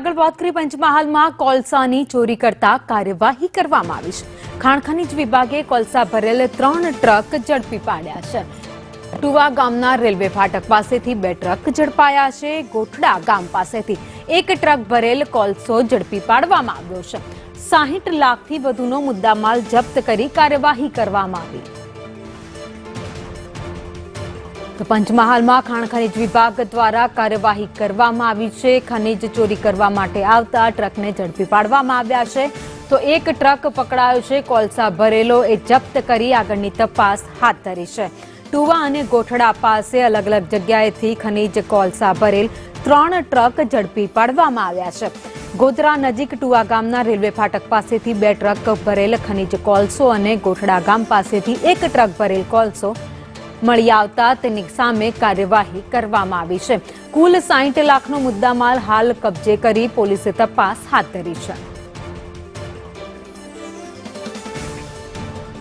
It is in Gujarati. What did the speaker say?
આગળ વાત કરીએ પંચમહાલમાં કોલસાની ચોરી કરતા કાર્યવાહી કરવામાં આવી છે। ખાણ ખનીજ વિભાગે કોલસા ભરેલ 3 ટ્રક ઝડપી પાડ્યા છે। ટુવા ગામના રેલવે ફાટક પાસેથી 2 ટ્રક ઝડપાયા છે। ગોઠડા ગામ પાસેથી 1 ટ્રક ભરેલ કોલસો ઝડપી પાડવામાં આવ્યો છે। 60 લાખથી વધુનો મુદ્દામાલ જપ્ત કરી કાર્યવાહી કરવામાં આવી। તો પંચમહાલમાં ખાણ ખનીજ વિભાગ દ્વારા કાર્યવાહી કરવામાં આવી છે। ખનીજ ચોરી કરવા માટે આવતા ટ્રકને ઝડપી પાડવામાં આવ્યા છે। તો 1 ટ્રક પકડાયો છે। કોલસા ભરેલો એ જપ્ત કરી આગળની તપાસ હાથ ધરી છે। ટુવા અને ગોઠડા પાસે અલગ અલગ જગ્યાએથી ખનીજ કોલસા ભરેલ 3 ટ્રક ઝડપી પાડવામાં આવ્યા છે। ગોધરા નજીક ટુવા ગામના રેલવે ફાટક પાસેથી 2 ટ્રક ભરેલ ખનીજ કોલસો અને ગોઠડા ગામ પાસેથી 1 ટ્રક ભરેલ કોલસો મળી આવતા તેની સામે કાર્યવાહી કરવામાં આવી છે। કુલ 60 લાખનો મુદ્દામાલ હાલ કબજે કરી પોલીસે તપાસ હાથ ધરી છે।